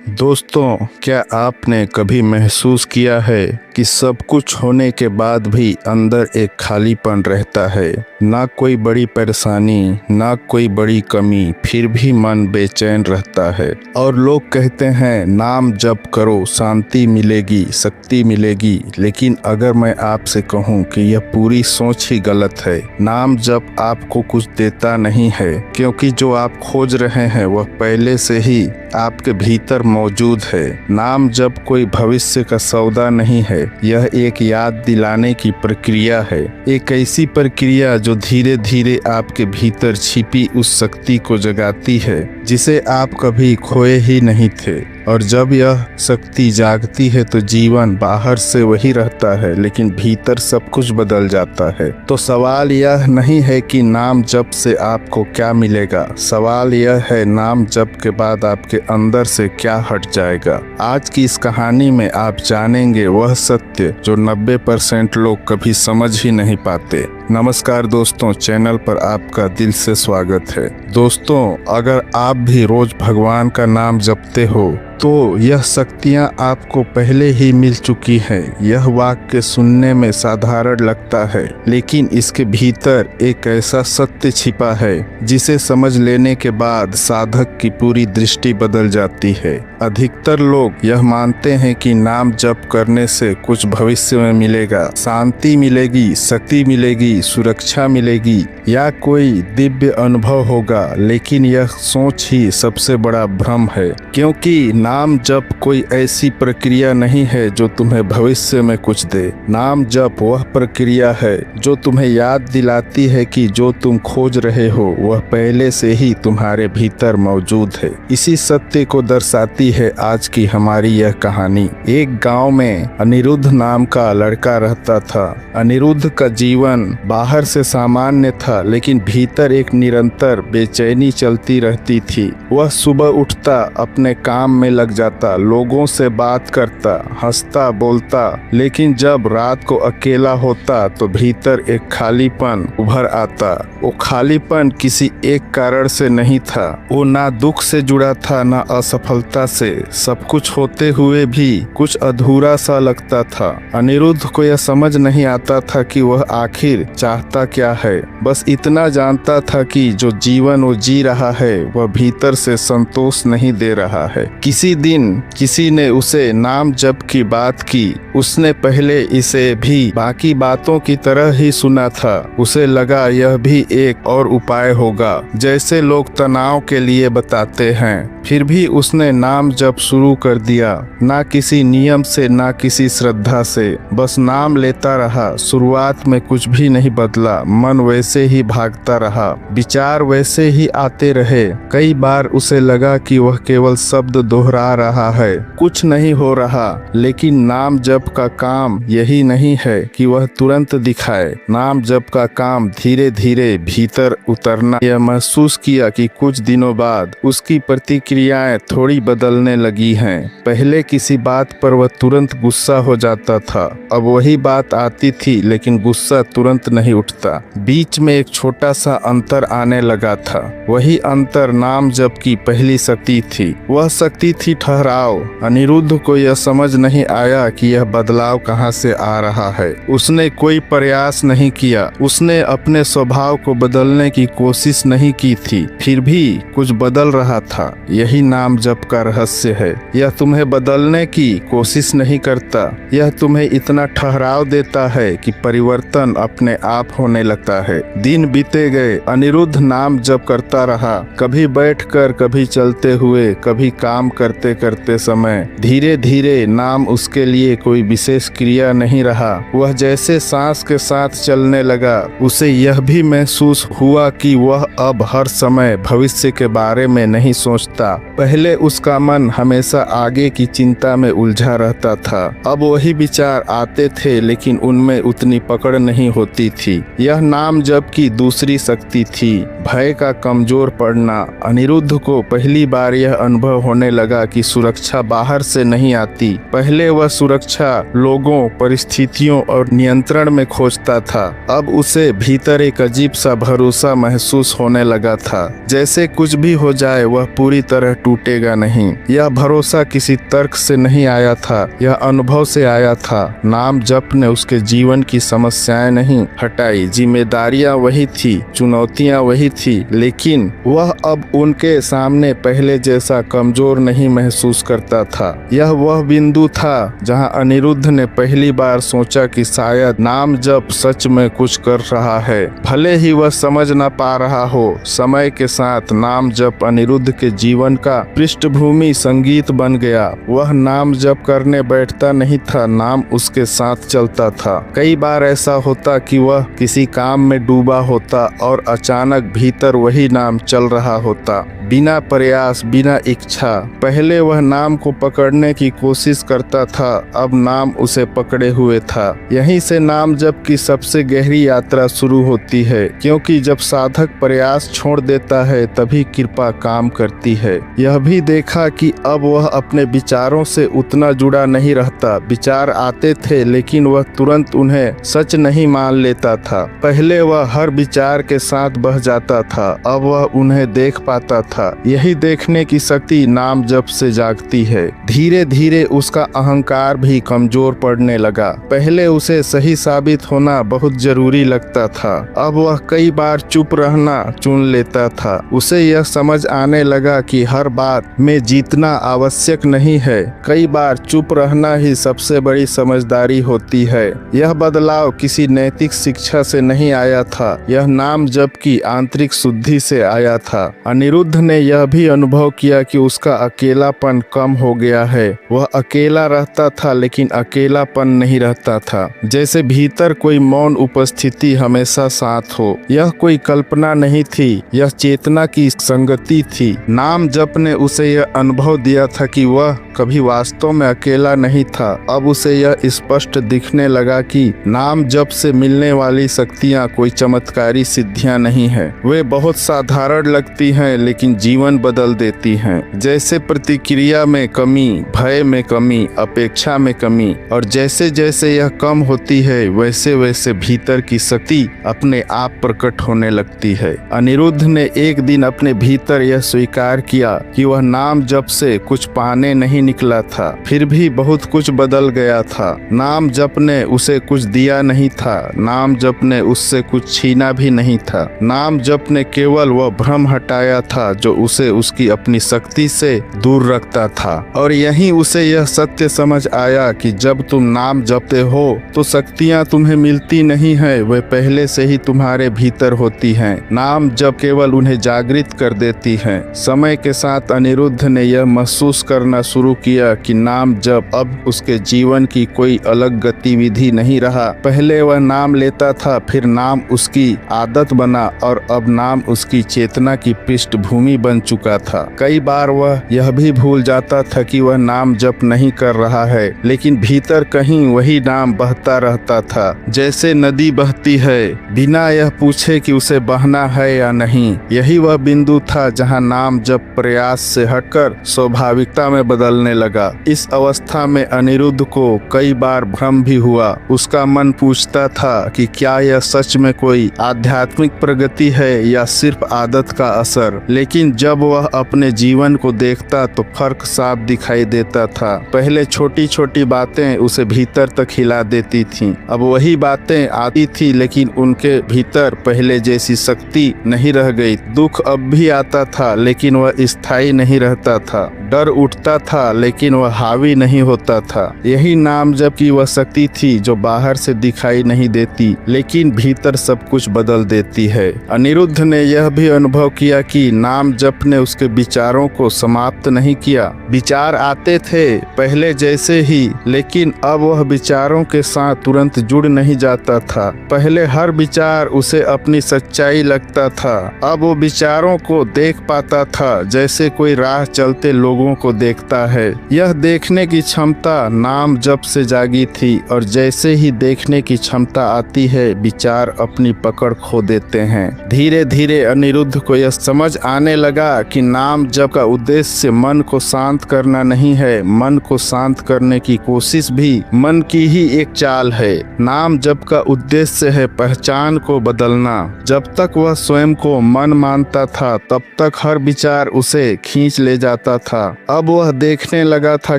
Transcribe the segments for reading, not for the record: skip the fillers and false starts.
दोस्तों, क्या आपने कभी महसूस किया है कि सब कुछ होने के बाद भी अंदर एक खालीपन रहता है। ना कोई बड़ी परेशानी, ना कोई बड़ी कमी, फिर भी मन बेचैन रहता है। और लोग कहते हैं नाम जप करो, शांति मिलेगी, शक्ति मिलेगी। लेकिन अगर मैं आपसे कहूं कि यह पूरी सोच ही गलत है। नाम जप आपको कुछ देता नहीं है, क्योंकि जो आप खोज रहे हैं वह पहले से ही आपके भीतर मौजूद है। नाम जप कोई भविष्य का सौदा नहीं है, यह एक याद दिलाने की प्रक्रिया है। एक ऐसी प्रक्रिया जो धीरे धीरे आपके भीतर छिपी उस शक्ति को जगाती है जिसे आप कभी खोए ही नहीं थे। और जब यह शक्ति जागती है तो जीवन बाहर से वही रहता है, लेकिन भीतर सब कुछ बदल जाता है। तो सवाल यह नहीं है कि नाम जप से आपको क्या मिलेगा, सवाल यह है नाम जप के बाद आपके अंदर से क्या हट जाएगा। आज की इस कहानी में आप जानेंगे वह सत्य जो 90% लोग कभी समझ ही नहीं पाते। नमस्कार दोस्तों, चैनल पर आपका दिल से स्वागत है। दोस्तों, अगर आप भी रोज भगवान का नाम जपते हो तो यह शक्तियाँ आपको पहले ही मिल चुकी हैं। यह वाक्य सुनने में साधारण लगता है, लेकिन इसके भीतर एक ऐसा सत्य छिपा है जिसे समझ लेने के बाद साधक की पूरी दृष्टि बदल जाती है। अधिकतर लोग यह मानते हैं कि नाम जप करने से कुछ भविष्य में मिलेगा, शांति मिलेगी, शक्ति मिलेगी, सुरक्षा मिलेगी या कोई दिव्य अनुभव होगा। लेकिन यह सोच ही सबसे बड़ा भ्रम है, क्योंकि नाम जप कोई ऐसी प्रक्रिया नहीं है जो तुम्हें भविष्य में कुछ दे। नाम जप वह प्रक्रिया है जो तुम्हें याद दिलाती है कि जो तुम खोज रहे हो वह पहले से ही तुम्हारे भीतर मौजूद है। इसी सत्य को दर्शाती है आज की हमारी यह कहानी। एक गांव में अनिरुद्ध नाम का लड़का रहता था। अनिरुद्ध का जीवन बाहर से सामान्य था, लेकिन भीतर एक निरंतर बेचैनी चलती रहती थी। वह सुबह उठता, अपने काम में लग जाता, लोगों से बात करता, हंसता बोलता, लेकिन जब रात को अकेला होता तो भीतर एक खालीपन उभर आता। वो खालीपन किसी एक कारण से नहीं था। वो ना दुख से जुड़ा था, ना असफलता से। सब कुछ होते हुए भी कुछ अधूरा सा लगता था। अनिरुद्ध को यह समझ नहीं आता था कि वह आखिर चाहता क्या है। बस इतना जानता था कि जो जीवन वो जी रहा है वह भीतर से संतोष नहीं दे रहा है। किसी दिन किसी ने उसे नाम जप की बात की। उसने पहले इसे भी बाकी बातों की तरह ही सुना था। उसे लगा यह भी एक और उपाय होगा, जैसे लोग तनाव के लिए बताते हैं। फिर भी उसने नाम जप शुरू कर दिया, ना किसी नियम से, ना किसी श्रद्धा से, बस नाम लेता रहा। शुरुआत में कुछ भी नहीं बदला, मन वैसे ही भागता रहा, विचार वैसे ही आते रहे। कई बार उसे लगा कि वह केवल शब्द दोहरा रहा है, कुछ नहीं हो रहा। लेकिन नाम जप का काम यही नहीं है कि वह तुरंत दिखाए। नाम जप का काम धीरे धीरे भीतर उतरना। यह महसूस किया कि कुछ दिनों बाद उसकी प्रतिक्रियाएं थोड़ी बदलने लगी हैं। पहले किसी बात पर वह तुरंत गुस्सा हो जाता था, अब वही बात आती थी लेकिन गुस्सा तुरंत नहीं उठता। बीच में एक छोटा सा अंतर आने लगा था। वही अंतर नाम जप की पहली शक्ति थी। वह शक्ति थी ठहराव। अनिरुद्ध को यह समझ नहीं आया कि यह बदलाव कहाँ से आ रहा है। उसने कोई प्रयास नहीं किया, उसने अपने स्वभाव को बदलने की कोशिश नहीं की थी, फिर भी कुछ बदल रहा था। यही नाम जप का रहस्य है। यह तुम्हें बदलने की कोशिश नहीं करता, यह तुम्हें इतना ठहराव देता है कि परिवर्तन अपने आप होने लगता है। दिन बीते गए, अनिरुद्ध नाम जप करता रहा, कभी बैठकर, कभी चलते हुए, कभी काम करते करते समय। धीरे धीरे नाम उसके लिए कोई विशेष क्रिया नहीं रहा। वह जैसे सांस के साथ चलने लगा। उसे यह भी महसूस हुआ कि वह अब हर समय भविष्य के बारे में नहीं सोचता। पहले उसका मन हमेशा आगे की चिंता में उलझा रहता था। अब वही विचार आते थे, लेकिन उनमें उतनी पकड़ नहीं होती थी। यह नाम जप की दूसरी शक्ति थी, भय का कमजोर पड़ना। अनिरुद्ध को पहली बार यह अनुभव होने लगा कि सुरक्षा बाहर से नहीं आती। पहले वह सुरक्षा लोगों, परिस्थितियों और नियंत्रण में खोजता था। अब उसे भीतर एक अजीब सा भरोसा महसूस होने लगा था, जैसे कुछ भी हो जाए वह पूरी तरह टूटेगा नहीं। यह भरोसा किसी तर्क से नहीं आया था, यह अनुभव से आया था। नाम जप ने उसके जीवन की समस्याएं नहीं हटाई, जिम्मेदारियां वही थी, चुनौतियां वही थी, लेकिन वह अब उनके सामने पहले जैसा कमजोर नहीं महसूस करता था। यह वह बिंदु था जहां अनिरुद्ध ने पहली बार सोचा कि शायद नाम जप सच में कुछ कर रहा है, भले ही वह समझ न पा रहा हो। समय के साथ नाम जप अनिरुद्ध के जीवन का पृष्ठभूमि संगीत बन गया। वह नाम जप करने बैठता नहीं था, नाम उसके साथ चलता था। कई बार ऐसा होता कि वह किसी काम में डूबा होता और अचानक भीतर वही नाम चल रहा होता, बिना प्रयास, बिना इच्छा। पहले वह नाम को पकड़ने की कोशिश करता था, अब नाम उसे पकड़े हुए था। यहीं से नाम जप की सबसे गहरी यात्रा शुरू होती है, क्योंकि जब साधक प्रयास छोड़ देता है तभी कृपा काम करती है। यह भी देखा कि अब वह अपने विचारों से उतना जुड़ा नहीं रहता। विचार आते थे लेकिन वह तुरंत उन्हें सच नहीं मान लेता था। पहले वह हर विचार के साथ बह जाता था, अब वह उन्हें देख पाता था। यही देखने की शक्ति नाम जप से जागती है। धीरे धीरे उसका अहंकार भी कमजोर पड़ने लगा। पहले उसे सही साबित होना बहुत जरूरी लगता था, अब वह कई बार चुप रहना चुन लेता था। उसे यह समझ आने लगा कि हर बात में जीतना आवश्यक नहीं है, कई बार चुप रहना ही सबसे बड़ी समझदारी होती है। यह बदलाव किसी नैतिक शिक्षा से नहीं आया था, यह नाम जप की आंतरिक शुद्धि से आया था। अनिरुद्ध ने यह भी अनुभव किया कि उसका अकेलापन कम हो गया है। वह अकेला रहता था लेकिन अकेलापन नहीं रहता था, जैसे भीतर कोई मौन उपस्थिति हमेशा साथ हो। यह कोई कल्पना नहीं थी, यह चेतना की संगति थी। नाम जप ने उसे यह अनुभव दिया था कि वह कभी वास्तव में अकेला नहीं था। अब उसे यह स्पष्ट दिखने लगा कि नाम जप से मिलने वाली शक्तियाँ कोई चमत्कारी सिद्धियाँ नहीं है, वे बहुत साधारण लगती हैं लेकिन जीवन बदल देती हैं। जैसे प्रतिक्रिया में कमी, भय में कमी, अपेक्षा में कमी, और जैसे जैसे यह कम होती है वैसे वैसे भीतर की शक्ति अपने आप प्रकट होने लगती है। अनिरुद्ध ने एक दिन अपने भीतर यह स्वीकार किया कि वह नाम जप से कुछ पाने नहीं निकला था, फिर भी बहुत कुछ बदल गया था। नाम जप ने उसे कुछ दिया नहीं था, नाम जप ने उससे कुछ छीना भी नहीं था। नाम जप ने केवल वह भ्रम हटाया था जो उसे उसकी अपनी शक्ति से दूर रखता था। और यहीं उसे यह सत्य समझ आया कि जब तुम नाम जपते हो तो शक्तियाँ तुम्हें मिलती नहीं है, वे पहले से ही तुम्हारे भीतर होती हैं। नाम जप केवल उन्हें जागृत कर देती हैं। समय के साथ अनिरुद्ध ने यह महसूस करना शुरू किया कि नाम जप अब उसके जीवन की कोई अलग गतिविधि नहीं रहा। पहले वह नाम लेता था, फिर नाम उसकी आदत बना और अब नाम उसकी चेतना की पृष्ठभूमि बन चुका था। कई बार वह यह भी भूल जाता था कि वह नाम जप नहीं कर रहा है, लेकिन भीतर कहीं वही नाम बहता रहता था, जैसे नदी बहती है बिना यह पूछे कि उसे बहना है या नहीं। यही वह बिंदु था जहां नाम जप प्रयास से हटकर स्वाभाविकता में बदलने लगा। इस अवस्था में अनिरुद्ध को कई बार भ्रम भी हुआ। उसका मन पूछता था कि क्या यह सच में कोई आध्यात्मिक प्रगति है या सिर्फ आदत का असर। लेकिन जब वह अपने जीवन को देखता तो फर्क साफ दिखाई देता था। पहले छोटी छोटी बातें उसे भीतर तक हिला देती थीं, अब वही बातें आती थी लेकिन उनके भीतर पहले जैसी शक्ति नहीं रह गई। दुख अब भी आता था लेकिन वह स्थायी नहीं रहता था। डर उठता था लेकिन वह हावी नहीं होता था। यही नाम जप की वह शक्ति थी जो बाहर से दिखाई नहीं देती लेकिन भीतर सब कुछ बदल देती है। अनिरुद्ध ने यह भी अनुभव किया कि नाम जप ने उसके विचारों को समाप्त नहीं किया। विचार आते थे पहले जैसे ही, लेकिन अब वह विचारों के साथ तुरंत जुड़ नहीं जाता था। पहले हर विचार उसे अपनी सच्चाई लगता था, अब वो विचारों को देख पाता था जैसे कोई राह चलते लोगों को देखता है। है। यह देखने की क्षमता नाम जप से जागी थी और जैसे ही देखने की क्षमता आती है विचार अपनी पकड़ खो देते हैं। धीरे धीरे अनिरुद्ध को यह समझ आने लगा कि नाम जप का उद्देश्य मन को शांत करना नहीं है, मन को शांत करने की कोशिश भी मन की ही एक चाल है। नाम जप का उद्देश्य है पहचान को बदलना। जब तक वह स्वयं को मन मानता था तब तक हर विचार उसे खींच ले जाता था। अब वह देखने लगा था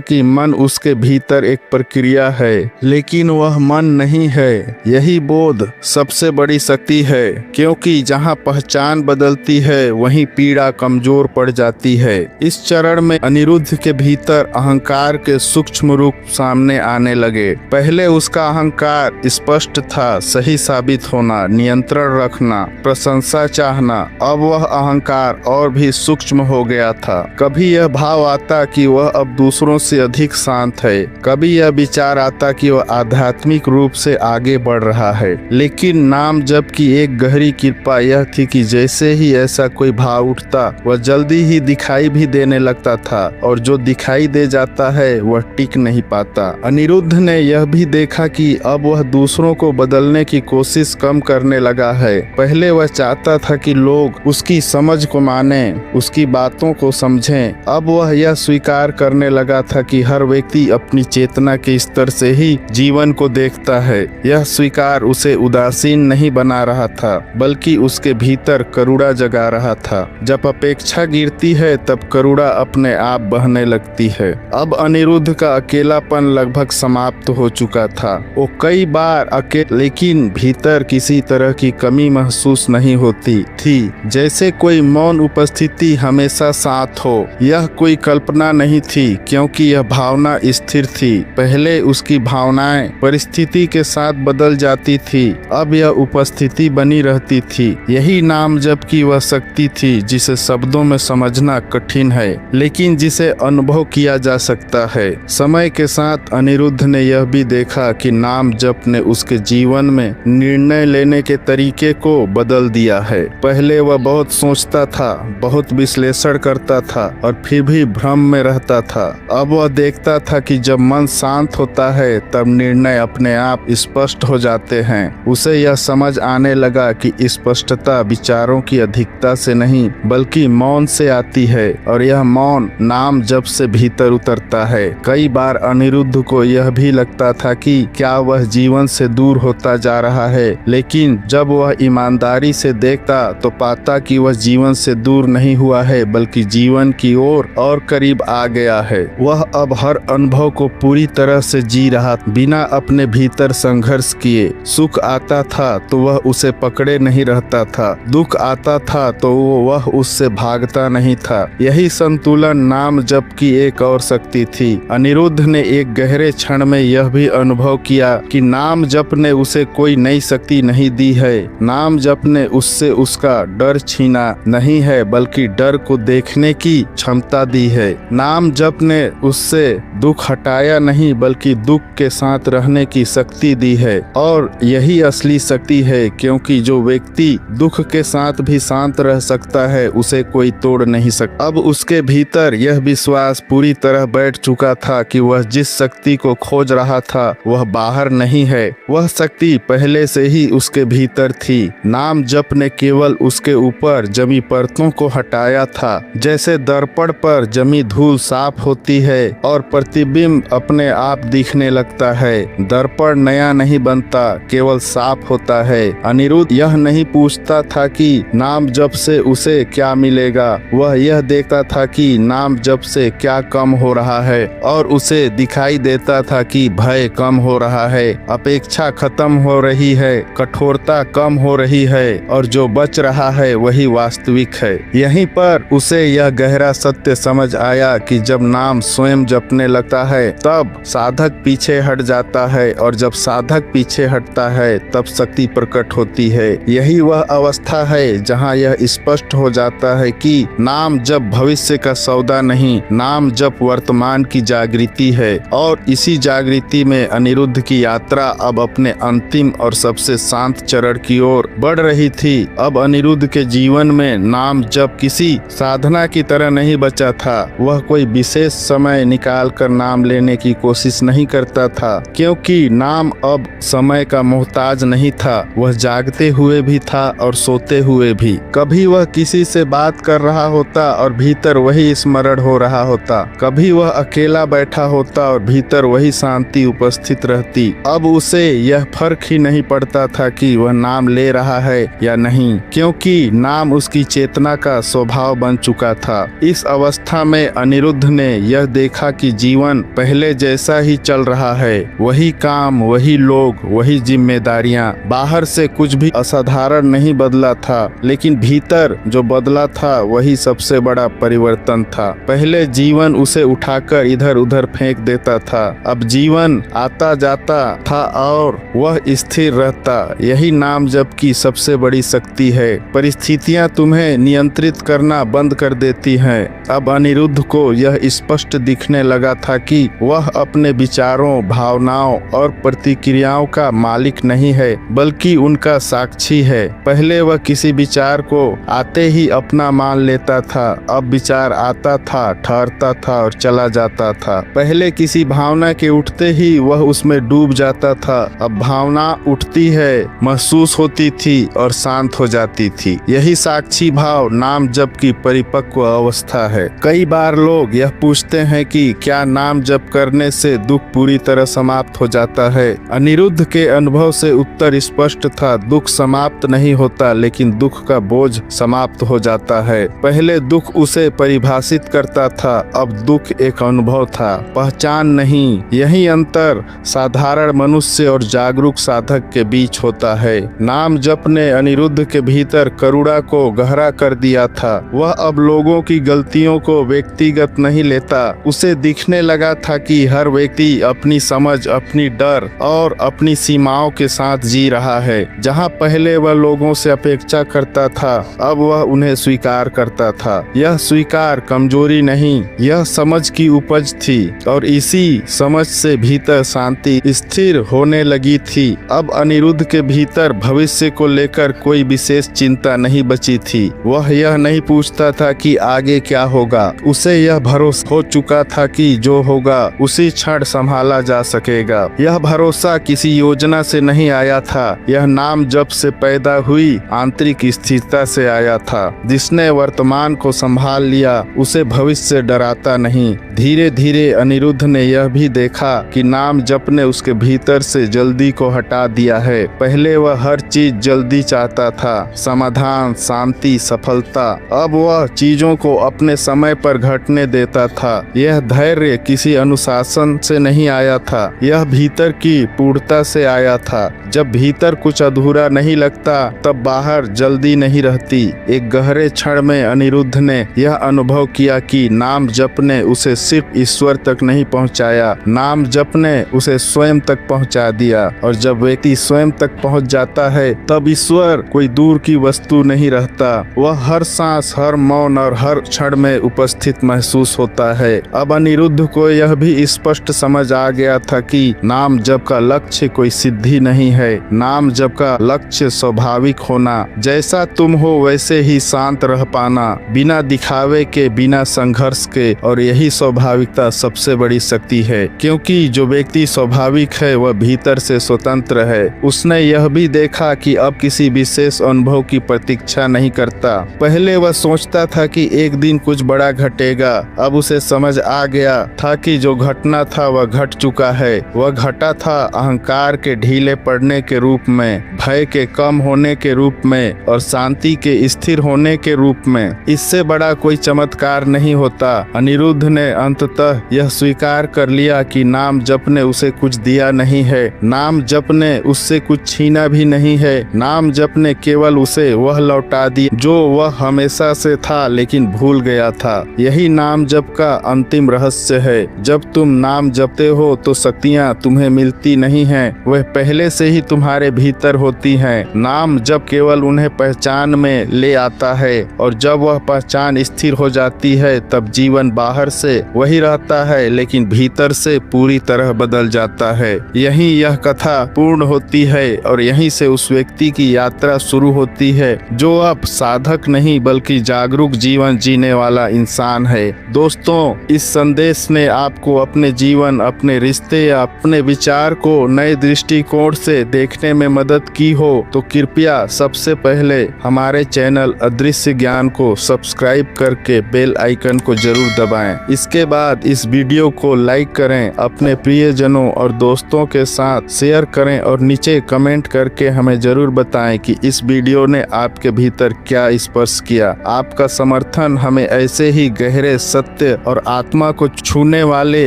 कि मन उसके भीतर एक प्रक्रिया है, लेकिन वह मन नहीं है। यही बोध सबसे बड़ी शक्ति है, क्योंकि जहाँ पहचान बदलती है वहीं पीड़ा कमजोर पड़ जाती है। इस चरण में अनिरुद्ध के भीतर अहंकार के सूक्ष्म रूप सामने आने लगे। पहले उसका अहंकार स्पष्ट था, सही साबित होना, नियंत्रण रखना, प्रशंसा चाहना। अब वह अहंकार और भी सूक्ष्म हो गया था। कभी यह भाव आता कि वह अब दूसरों से अधिक शांत है, कभी यह विचार आता कि वह आध्यात्मिक रूप से आगे बढ़ रहा है। लेकिन नाम जप की एक गहरी कृपा यह थी कि जैसे ही ऐसा कोई भाव उठता वह जल्दी ही दिखाई भी देने लगता था, और जो दिखाई दे जाता है वह टिक नहीं पाता। अनिरुद्ध ने यह भी देखा कि अब वह दूसरों को बदलने की कोशिश कम करने लगा है। पहले वह चाहता था कि लोग उसकी समझ को माने, उसकी बातों को समझें। अब वह यह स्वीकार करने लगा था कि हर व्यक्ति अपनी चेतना के स्तर से ही जीवन को देखता है। यह स्वीकार उसे उदासीन नहीं बना रहा था, बल्कि उसके भीतर करुणा जगा रहा था। जब अपेक्षा गिरती है तब करुणा अपने आप बहने लगती है। अब अनिरुद्ध का अकेलापन लगभग समाप्त हो चुका था। वो कई बार लेकिन भीतर किसी तरह की कमी महसूस नहीं होती थी, जैसे कोई मौन उपस्थिति हमेशा साथ हो। यह कोई कल्पना नहीं थी, क्योंकि यह भावना स्थिर थी। पहले उसकी भावनाएं परिस्थिति के साथ बदल जाती थी, अब यह उपस्थिति बनी रहती थी। यही नाम जप की वह शक्ति थी जिसे शब्दों में समझना कठिन है, लेकिन जिसे अनुभव किया जा सकता है। समय के साथ अनिरुद्ध ने यह भी देखा कि नाम जप ने उसके जीवन में निर्णय लेने के तरीके को बदल दिया है। पहले वह बहुत सोचता था, बहुत विश्लेषण करता था और फिर भी भ्रम में रहता था। अब वह देखता था कि जब मन शांत होता है तब निर्णय अपने आप स्पष्ट हो जाते हैं। उसे यह समझ आने लगा कि स्पष्टता विचारों की अधिकता से नहीं बल्कि मौन से आती है, और यह मौन नाम जप से भीतर उतरता है। कई बार अनिरुद्ध को यह भी लगता था कि क्या वह जीवन से दूर होता जा रहा है, लेकिन जब वह ईमानदारी से देखता तो पाता कि वह जीवन से दूर नहीं हुआ है बल्कि जीवन की ओर और करीब आ गया है। वह अब हर अनुभव को पूरी तरह से जी रहा, बिना अपने भीतर संघर्ष किए। सुख आता था तो वह उसे पकड़े नहीं रहता था, दुख आता था तो वह उससे भागता नहीं था। यही संतुलन नाम जप की एक और शक्ति थी। अनिरुद्ध ने एक गहरे क्षण में यह भी अनुभव किया कि नाम जप ने उसे कोई नई शक्ति नहीं दी है। नाम जप ने उससे उसका डर छीना नहीं है बल्कि डर को देखने की क्षमता दी है। नाम जप ने उससे दुख हटाया नहीं बल्कि दुख के साथ रहने की शक्ति दी है, और यही असली शक्ति है, क्योंकि जो व्यक्ति दुख के साथ भी शांत रह सकता है उसे कोई तोड़ नहीं सकता। अब उसके भीतर यह विश्वास पूरी तरह बैठ चुका था कि वह जिस शक्ति को खोज रहा था वह बाहर नहीं है, वह शक्ति पहले से ही उसके भीतर थी। नाम जप ने केवल उसके ऊपर जमी परतों को हटाया था। जैसे दर्पण पर जमी धूल साफ होती है और प्रतिबिंब अपने आप दिखने लगता है। दर्पण नया नहीं बनता, केवल साफ होता है। अनिरुद्ध यह नहीं पूछता था कि नाम जप से उसे क्या मिलेगा, वह यह देखता था कि नाम जप से क्या कम हो रहा है, और उसे दिखाई देता था कि भय कम हो रहा है, अपेक्षा खत्म हो रही है, कठोरता कम हो रही है, और जो बच रहा है वही वास्तविक है। यहीं पर उसे यह गहरा सत्य समझ आया कि जब नाम स्वयं जपने लगता है तब साधक पीछे हट जाता है, और जब साधक पीछे हटता है तब शक्ति प्रकट होती है। यही वह अवस्था है जहां यह स्पष्ट हो जाता है कि नाम जप भविष्य का सौदा नहीं, नाम जप वर्तमान की जागृति है। और इसी जागृति में अनिरुद्ध की यात्रा अब अपने अंतिम और सबसे शांत चरण की ओर बढ़ रही थी। अब अनिरुद्ध के जीवन में नाम जप किसी साधना की तरह नहीं बचा था, वह कोई विशेष समय निकालकर नाम लेने की कोशिश नहीं करता था, क्योंकि नाम अब समय का मोहताज नहीं था। वह जागते हुए भी था और सोते हुए भी। कभी वह किसी से बात कर रहा होता और भीतर वही स्मरण हो रहा होता, कभी वह अकेला बैठा होता और भीतर वही शांति उपस्थित रहती। अब उसे यह फर्क ही नहीं पड़ता था कि वह नाम ले रहा है या नहीं, क्योंकि नाम उसकी चेतना का स्वभाव बन चुका था। इस अवस्था में अनिरुद्ध ने यह देखा कि जीवन पहले जैसा ही चल रहा है। वही काम, वही लोग, वही जिम्मेदारियां। बाहर से कुछ भी असाधारण नहीं बदला था, लेकिन भीतर जो बदला था वही सबसे बड़ा परिवर्तन था। पहले जीवन उसे उठाकर इधर उधर फेंक देता था, अब जीवन आता जाता था और वह स्थिर रहता। यही नाम जप की सबसे बड़ी शक्ति है। परिस्थितियां तुम्हें नियंत्रित करना बंद कर देती हैं। अब अनिरुद्ध को यह स्पष्ट दिखने लगा था कि वह अपने विचारों, भावनाओं और प्रतिक्रियाओं का मालिक नहीं है, बल्कि उनका साक्षी है। पहले वह किसी विचार को आते ही अपना मान लेता था, अब विचार आता था, ठहरता था और चला जाता था। पहले किसी भावना के उठते ही वह उसमें डूब जाता था, अब भावना उठती है, महसूस होती थी और शांत हो जाती थी। यही साक्षी भाव नाम जप की परिपक्व अवस्था है। कई बार लोग यह पूछते हैं कि क्या नाम जप करने से दुख पूरी तरह समाप्त हो जाता है। अनिरुद्ध के अनुभव से उत्तर स्पष्ट था, दुख समाप्त नहीं होता, लेकिन दुख का बोझ समाप्त हो जाता है। पहले दुख उसे परिभाषित करता था, अब दुख एक अनुभव था, पहचान नहीं। यही अंतर साधारण मनुष्य और जागरूक साधक के बीच होता है। नाम जप ने अनिरुद्ध के भीतर करुणा को गहरा कर दिया था। वह अब लोगों की गलतियों को व्यक्तिगत नहीं लेता। उसे दिखने लगा था कि हर व्यक्ति अपनी समझ, अपनी डर और अपनी सीमाओं के साथ जी रहा है। जहां पहले वह लोगों से अपेक्षा करता था, अब वह उन्हें स्वीकार करता था। यह स्वीकार कमजोरी नहीं, यह समझ की उपज थी और इसी समझ से भीतर शांति स्थिर होने लगी थी। अब अनिरुद्ध के भीतर भविष्य को लेकर कोई विशेष चिंता नहीं बची थी। वह यह नहीं पूछता था कि आगे क्या होगा। उसे यह भरोसा हो चुका था कि जो होगा उसी क्षण संभाला जा सकेगा। यह भरोसा किसी योजना से नहीं आया था, यह नाम जप से पैदा हुई आंतरिक स्थिरता से आया था। जिसने वर्तमान को संभाल लिया उसे भविष्य डराता नहीं। धीरे धीरे अनिरुद्ध ने यह भी देखा कि नाम जप ने उसके भीतर से जल्दी को हटा दिया है। पहले वह हर चीज जल्दी चाहता था, समाधान, शांति, सफलता। अब वह चीजों को अपने समय पर घटने देता था। यह धैर्य किसी अनुशासन से नहीं आया था, यह भीतर की पूर्णता से आया था। जब भीतर कुछ अधूरा नहीं लगता तब बाहर जल्दी नहीं रहती। एक गहरे क्षण में अनिरुद्ध ने यह अनुभव किया कि नाम जप ने उसे सिर्फ ईश्वर तक नहीं पहुंचाया, नाम जप ने उसे स्वयं तक पहुंचा दिया। और जब व्यक्ति स्वयं तक पहुंच जाता है तब ईश्वर कोई दूर की वस्तु नहीं रहता, वह हर सांस, हर मौन और हर क्षण में उपस्थित महसूस होता है। अब अनिरुद्ध को यह भी स्पष्ट समझ आ गया था कि नाम जप का लक्ष्य कोई सिद्धि नहीं है, नाम जप का लक्ष्य स्वाभाविक होना। जैसा तुम हो वैसे ही शांत रह पाना, बिना दिखावे के, बिना संघर्ष के। और यही स्वाभाविकता सबसे बड़ी शक्ति है, क्योंकि जो व्यक्ति स्वाभाविक है वह भीतर से स्वतंत्र है। उसने यह भी देखा कि अब किसी विशेष अनुभव की प्रतीक्षा नहीं करता। पहले वह सोचता था कि एक दिन कुछ बड़ा घटेगा, अब उसे समझ आ गया था कि जो घटना था वह घट चुका है। वह घटा था अहंकार के ढीले पड़ने के रूप में, भय के कम होने के रूप में और शांति के स्थिर होने के रूप में। इससे बड़ा कोई चमत्कार नहीं होता। अनिरुद्ध ने अंततः यह स्वीकार कर लिया कि नाम जप ने उसे कुछ दिया नहीं है, नाम जप ने उससे कुछ छीना भी नहीं है। नाम जप ने केवल उसे वह लौटा दिया जो वह हमेशा से था लेकिन भूल गया था। यही नाम जप का अंतिम रहस्य है। जब तुम नाम जपते हो तो शक्तियाँ तुम्हें मिलती नहीं हैं, वह पहले से ही तुम्हारे भीतर होती हैं। नाम जप केवल उन्हें पहचान में ले आता है और जब वह पहचान स्थिर हो जाती है तब जीवन बाहर से वही रहता है लेकिन भीतर से पूरी तरह बदल जाता है। यहीं यह कथा पूर्ण होती है और यहीं से उस व्यक्ति की यात्रा शुरू होती है जो अब साधक नहीं बल्कि जागरूक जीवन जीने वाला इंसान है। दोस्तों, दोस्तों, इस संदेश ने आपको अपने जीवन, अपने रिश्ते या अपने विचार को नए दृष्टिकोण से देखने में मदद की हो तो कृपया सबसे पहले हमारे चैनल अदृश्य ज्ञान को सब्सक्राइब करके बेल आइकन को जरूर दबाएं। इसके बाद इस वीडियो को लाइक करें, अपने प्रियजनों और दोस्तों के साथ शेयर करें और नीचे कमेंट करके हमें जरूर बताएं कि इस वीडियो ने आपके भीतर क्या स्पर्श किया। आपका समर्थन हमें ऐसे ही गहरे सत्य और आत्मा को छूने वाले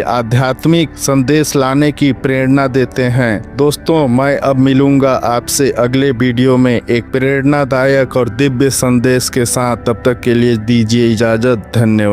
आध्यात्मिक संदेश लाने की प्रेरणा देते हैं। दोस्तों, मैं अब मिलूंगा आपसे अगले वीडियो में एक प्रेरणादायक और दिव्य संदेश के साथ। तब तक के लिए दीजिए इजाजत। धन्यवाद।